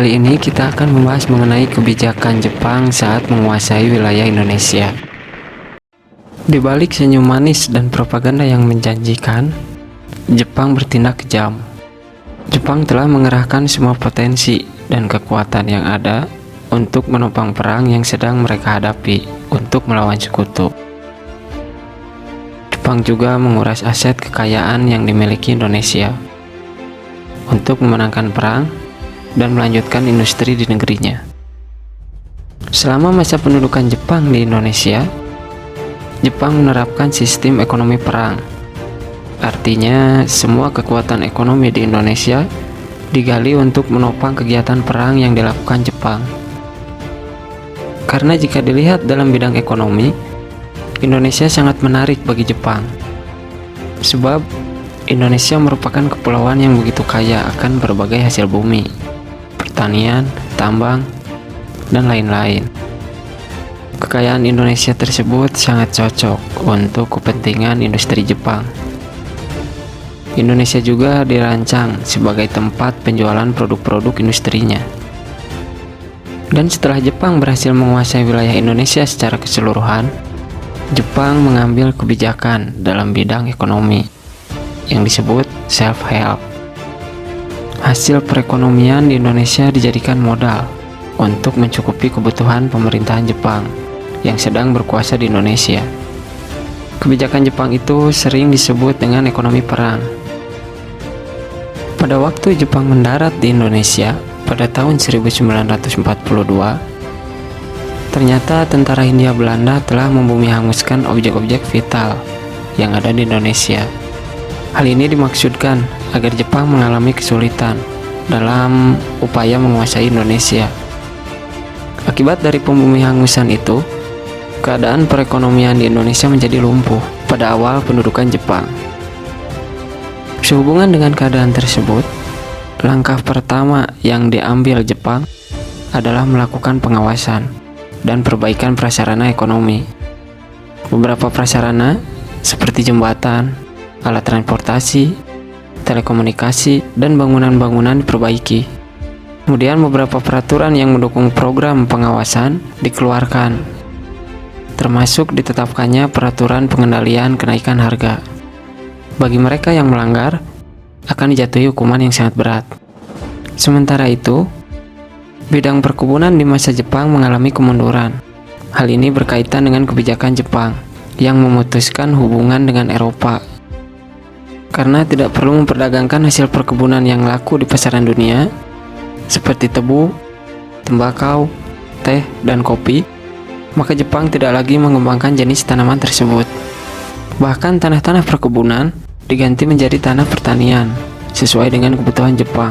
Kali ini kita akan membahas mengenai kebijakan Jepang saat menguasai wilayah Indonesia. Di balik senyum manis dan propaganda yang menjanjikan, Jepang bertindak kejam. Jepang telah mengerahkan semua potensi dan kekuatan yang ada untuk menopang perang yang sedang mereka hadapi untuk melawan sekutu. Jepang juga menguras aset kekayaan yang dimiliki Indonesia untuk memenangkan perang dan melanjutkan industri di negerinya. Selama masa pendudukan Jepang di Indonesia, Jepang menerapkan sistem ekonomi perang. Artinya, semua kekuatan ekonomi di Indonesia digali untuk menopang kegiatan perang yang dilakukan Jepang. Karena jika dilihat dalam bidang ekonomi, Indonesia sangat menarik bagi Jepang. Sebab Indonesia merupakan kepulauan yang begitu kaya akan berbagai hasil bumi, pertanian, tambang, dan lain-lain. Kekayaan Indonesia tersebut sangat cocok untuk kepentingan industri Jepang. Indonesia juga dirancang sebagai tempat penjualan produk-produk industrinya. Dan setelah Jepang berhasil menguasai wilayah Indonesia secara keseluruhan, Jepang mengambil kebijakan dalam bidang ekonomi yang disebut self-help. Hasil perekonomian di Indonesia dijadikan modal untuk mencukupi kebutuhan pemerintahan Jepang yang sedang berkuasa di Indonesia. Kebijakan Jepang itu sering disebut dengan ekonomi perang. Pada waktu Jepang mendarat di Indonesia pada tahun 1942, ternyata tentara Hindia Belanda telah membumi hanguskan objek-objek vital yang ada di Indonesia. Hal ini dimaksudkan agar Jepang mengalami kesulitan dalam upaya menguasai Indonesia. Akibat dari pembumi hangusan itu, keadaan perekonomian di Indonesia menjadi lumpuh pada awal pendudukan Jepang. Sehubungan dengan keadaan tersebut, langkah pertama yang diambil Jepang adalah melakukan pengawasan dan perbaikan prasarana ekonomi. Beberapa prasarana seperti jembatan, alat transportasi, telekomunikasi, dan bangunan-bangunan diperbaiki. Kemudian beberapa peraturan yang mendukung program pengawasan dikeluarkan, termasuk ditetapkannya peraturan pengendalian kenaikan harga. Bagi mereka yang melanggar, akan dijatuhi hukuman yang sangat berat. Sementara itu, bidang perkebunan di masa Jepang mengalami kemunduran. Hal ini berkaitan dengan kebijakan Jepang yang memutuskan hubungan dengan Eropa. Karena tidak perlu memperdagangkan hasil perkebunan yang laku di pasaran dunia, seperti tebu, tembakau, teh, dan kopi, maka Jepang tidak lagi mengembangkan jenis tanaman tersebut. Bahkan tanah-tanah perkebunan diganti menjadi tanah pertanian sesuai dengan kebutuhan Jepang.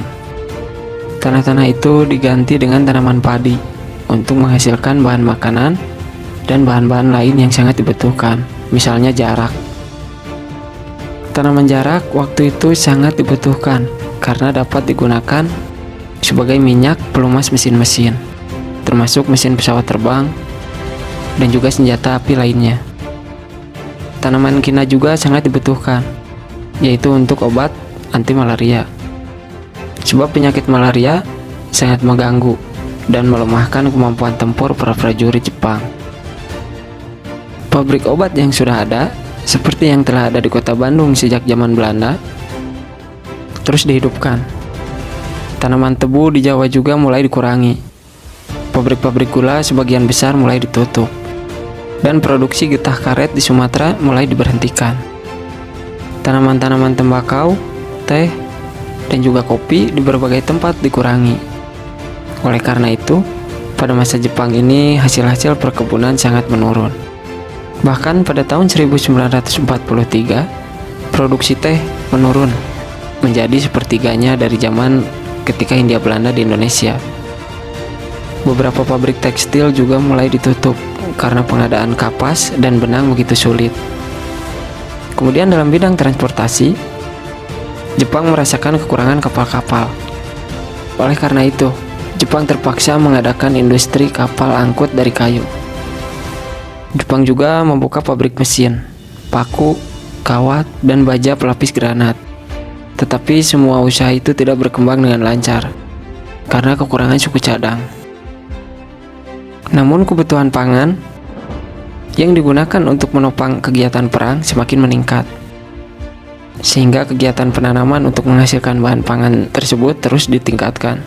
Tanah-tanah itu diganti dengan tanaman padi untuk menghasilkan bahan makanan dan bahan-bahan lain yang sangat dibutuhkan, misalnya jarak. Tanaman jarak waktu itu sangat dibutuhkan karena dapat digunakan sebagai minyak pelumas mesin-mesin, termasuk mesin pesawat terbang dan juga senjata api lainnya. Tanaman kina juga sangat dibutuhkan, yaitu untuk obat anti malaria. Sebab penyakit malaria sangat mengganggu dan melemahkan kemampuan tempur para prajurit Jepang. Pabrik obat yang sudah ada, seperti yang telah ada di kota Bandung sejak zaman Belanda, terus dihidupkan. Tanaman tebu di Jawa juga mulai dikurangi. Pabrik-pabrik gula sebagian besar mulai ditutup. Dan produksi getah karet di Sumatera mulai diberhentikan. Tanaman-tanaman tembakau, teh, dan juga kopi di berbagai tempat dikurangi. Oleh karena itu, pada masa Jepang ini hasil-hasil perkebunan sangat menurun. Bahkan pada tahun 1943, produksi teh menurun menjadi sepertiganya dari zaman ketika Hindia Belanda di Indonesia. Beberapa pabrik tekstil juga mulai ditutup karena pengadaan kapas dan benang begitu sulit. Kemudian dalam bidang transportasi, Jepang merasakan kekurangan kapal-kapal. Oleh karena itu, Jepang terpaksa mengadakan industri kapal angkut dari kayu. Jepang juga membuka pabrik mesin, paku, kawat, dan baja pelapis granat. Tetapi semua usaha itu tidak berkembang dengan lancar. karena kekurangan suku cadang. Namun kebutuhan pangan yang digunakan untuk menopang kegiatan perang semakin meningkat, sehingga kegiatan penanaman untuk menghasilkan bahan pangan tersebut terus ditingkatkan.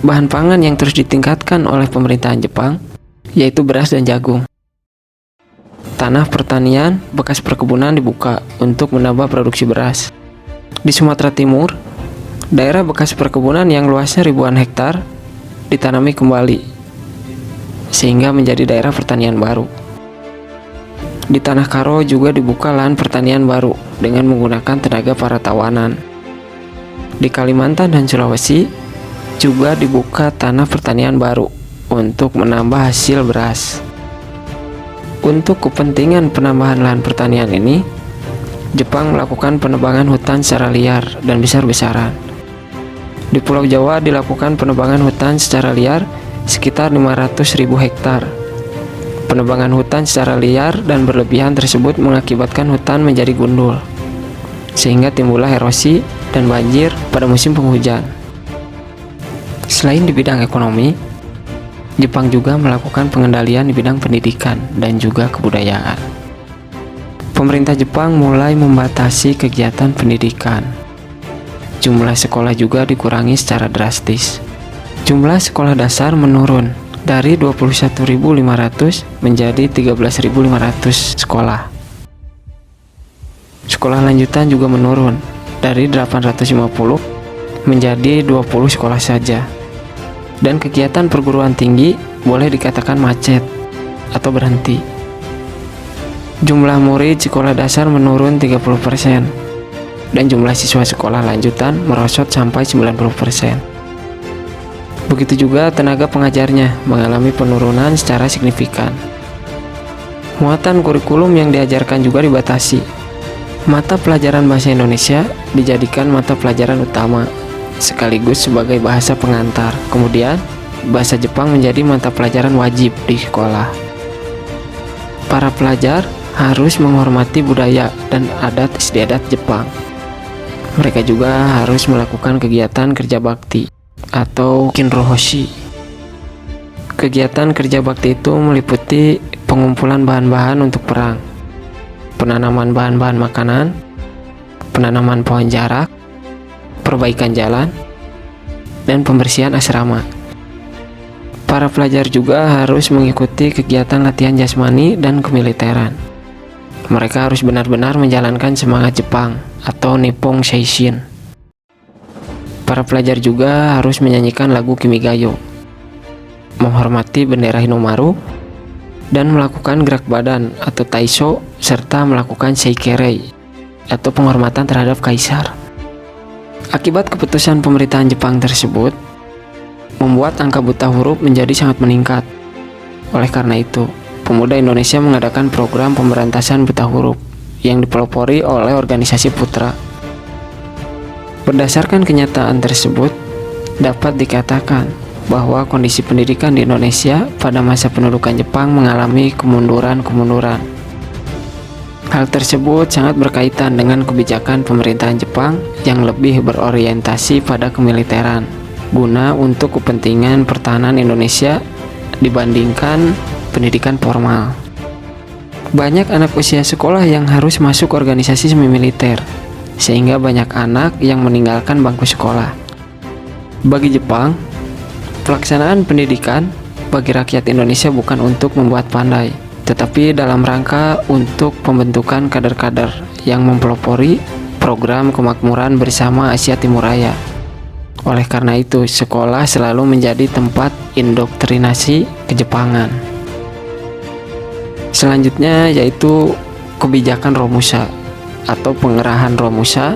Bahan pangan yang terus ditingkatkan oleh pemerintahan Jepang yaitu beras dan jagung. Tanah pertanian bekas perkebunan dibuka untuk menambah produksi beras. Di Sumatera Timur, daerah bekas perkebunan yang luasnya ribuan hektar ditanami kembali, sehingga menjadi daerah pertanian baru. Di Tanah Karo juga dibuka lahan pertanian baru dengan menggunakan tenaga para tawanan. Di Kalimantan dan Sulawesi juga dibuka tanah pertanian baru untuk menambah hasil beras. Untuk kepentingan penambahan lahan pertanian ini, Jepang melakukan penebangan hutan secara liar dan besar-besaran. Di Pulau Jawa dilakukan penebangan hutan secara liar sekitar 500.000 hektar. Penebangan hutan secara liar dan berlebihan tersebut mengakibatkan hutan menjadi gundul, sehingga timbullah erosi dan banjir pada musim penghujan. Selain di bidang ekonomi, Jepang juga melakukan pengendalian di bidang pendidikan dan juga kebudayaan. Pemerintah Jepang mulai membatasi kegiatan pendidikan. Jumlah sekolah juga dikurangi secara drastis. Jumlah sekolah dasar menurun dari 21.500 menjadi 13.500 sekolah. Sekolah lanjutan juga menurun dari 850 menjadi 20 sekolah saja. Dan kegiatan perguruan tinggi boleh dikatakan macet atau berhenti. Jumlah murid sekolah dasar menurun 30% dan jumlah siswa sekolah lanjutan merosot sampai 90%. Begitu juga tenaga pengajarnya mengalami penurunan secara signifikan. Muatan kurikulum yang diajarkan juga dibatasi. Mata pelajaran bahasa Indonesia dijadikan mata pelajaran utama sekaligus sebagai bahasa pengantar. Kemudian, bahasa Jepang menjadi mata pelajaran wajib di sekolah. Para pelajar harus menghormati budaya dan adat istiadat Jepang. Mereka juga harus melakukan kegiatan kerja bakti atau kinrohoshi. Kegiatan kerja bakti itu meliputi pengumpulan bahan-bahan untuk perang, penanaman bahan-bahan makanan, penanaman pohon jarak, perbaikan jalan, dan pembersihan asrama. Para pelajar juga harus mengikuti kegiatan latihan jasmani dan kemiliteran. Mereka harus benar-benar menjalankan semangat Jepang atau Nippon Seishin. Para pelajar juga harus menyanyikan lagu Kimigayo, menghormati bendera Hinomaru, dan melakukan gerak badan atau Taisho, serta melakukan Seikerei atau penghormatan terhadap kaisar. Akibat keputusan pemerintahan Jepang tersebut, membuat angka buta huruf menjadi sangat meningkat. Oleh karena itu, pemuda Indonesia mengadakan program pemberantasan buta huruf yang dipelopori oleh organisasi Putra. Berdasarkan kenyataan tersebut, dapat dikatakan bahwa kondisi pendidikan di Indonesia pada masa pendudukan Jepang mengalami kemunduran. Hal tersebut sangat berkaitan dengan kebijakan pemerintahan Jepang yang lebih berorientasi pada kemiliteran, guna untuk kepentingan pertahanan Indonesia dibandingkan pendidikan formal. Banyak anak usia sekolah yang harus masuk organisasi semi militer, sehingga banyak anak yang meninggalkan bangku sekolah. Bagi Jepang, pelaksanaan pendidikan bagi rakyat Indonesia bukan untuk membuat pandai, tetapi dalam rangka untuk pembentukan kader-kader yang mempelopori program kemakmuran bersama Asia Timur Raya. Oleh karena itu, sekolah selalu menjadi tempat indoktrinasi Kejepangan. Selanjutnya yaitu kebijakan Romusa atau pengerahan Romusa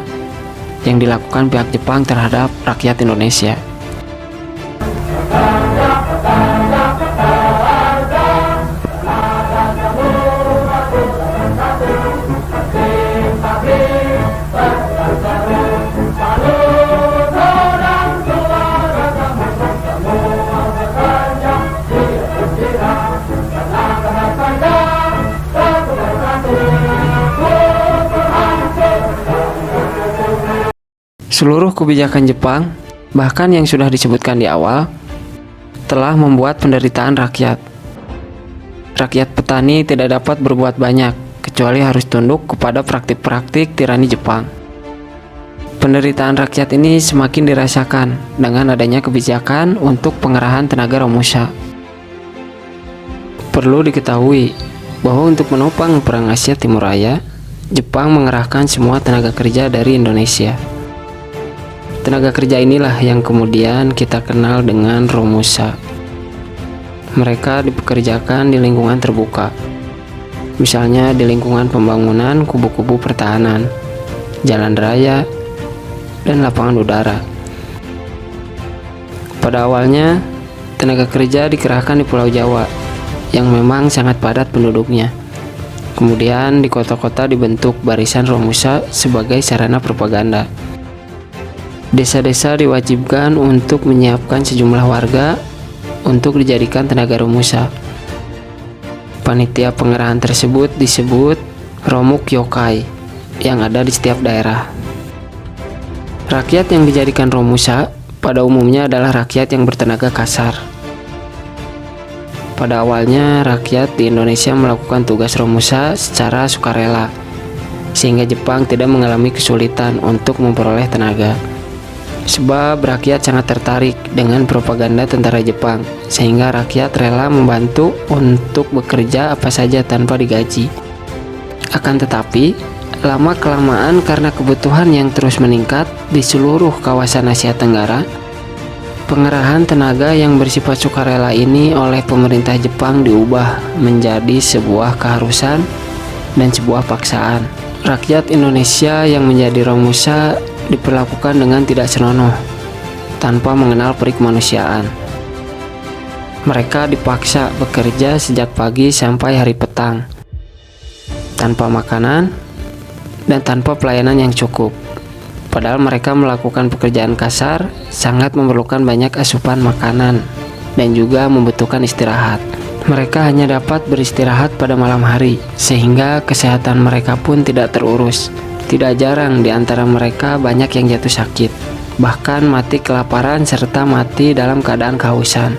yang dilakukan pihak Jepang terhadap rakyat Indonesia. Seluruh kebijakan Jepang Bahkan yang sudah disebutkan di awal telah membuat penderitaan rakyat. Rakyat petani tidak dapat berbuat banyak, kecuali harus tunduk kepada praktik-praktik tirani Jepang. Penderitaan rakyat ini semakin dirasakan dengan adanya kebijakan untuk pengerahan tenaga Romusha. Perlu diketahui bahwa untuk menopang Perang Asia Timur Raya, Jepang mengerahkan semua tenaga kerja dari Indonesia. Tenaga kerja inilah yang kemudian kita kenal dengan Romusha. Mereka dipekerjakan di lingkungan terbuka, misalnya di lingkungan pembangunan kubu-kubu pertahanan, jalan raya, dan lapangan udara. Pada awalnya, tenaga kerja dikerahkan di Pulau Jawa, yang memang sangat padat penduduknya. Kemudian di kota-kota dibentuk barisan Romusha sebagai sarana propaganda. Desa-desa diwajibkan untuk menyiapkan sejumlah warga untuk dijadikan tenaga Romusha. Panitia pengerahan tersebut disebut Romuk Yokai yang ada di setiap daerah. Rakyat yang dijadikan Romusha pada umumnya adalah rakyat yang bertenaga kasar. Pada awalnya, rakyat di Indonesia melakukan tugas Romusha secara sukarela, sehingga Jepang tidak mengalami kesulitan untuk memperoleh tenaga. Sebab rakyat sangat tertarik dengan propaganda tentara Jepang, sehingga rakyat rela membantu untuk bekerja apa saja tanpa digaji. Akan tetapi, lama-kelamaan karena kebutuhan yang terus meningkat di seluruh kawasan Asia Tenggara, pengerahan tenaga yang bersifat sukarela ini oleh pemerintah Jepang diubah menjadi sebuah keharusan dan sebuah paksaan. Rakyat Indonesia yang menjadi Romusha diperlakukan dengan tidak senonoh, tanpa mengenal peri kemanusiaan. Mereka dipaksa bekerja sejak pagi sampai hari petang, tanpa makanan dan tanpa pelayanan yang cukup. Padahal mereka melakukan pekerjaan kasar, sangat memerlukan banyak asupan makanan, dan juga membutuhkan istirahat. Mereka hanya dapat beristirahat pada malam hari, sehingga kesehatan mereka pun tidak terurus. Tidak jarang di antara mereka banyak yang jatuh sakit, bahkan mati kelaparan serta mati dalam keadaan kehausan.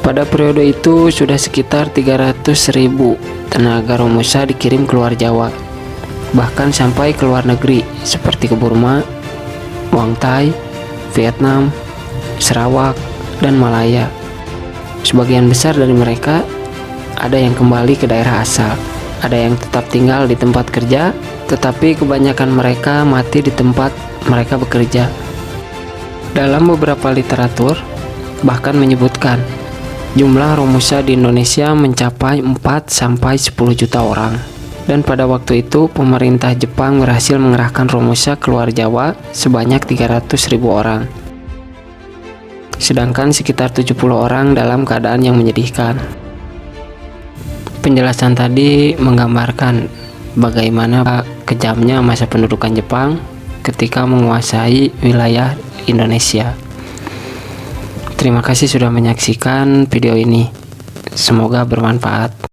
Pada periode itu sudah sekitar 300.000 tenaga Romusha dikirim keluar Jawa, bahkan sampai ke luar negeri seperti ke Burma, Muang Thai, Vietnam, Sarawak, dan Malaya. Sebagian besar dari mereka ada yang kembali ke daerah asal, ada yang tetap tinggal di tempat kerja, tetapi kebanyakan mereka mati di tempat mereka bekerja. Dalam beberapa literatur bahkan menyebutkan jumlah Romusha di Indonesia mencapai 4-10 juta orang. Dan pada waktu itu pemerintah Jepang berhasil mengerahkan Romusha keluar Jawa sebanyak 300.000 orang. Sedangkan sekitar 70 orang dalam keadaan yang menyedihkan. Penjelasan tadi menggambarkan bagaimana kejamnya masa pendudukan Jepang ketika menguasai wilayah Indonesia. Terima kasih sudah menyaksikan video ini. Semoga bermanfaat.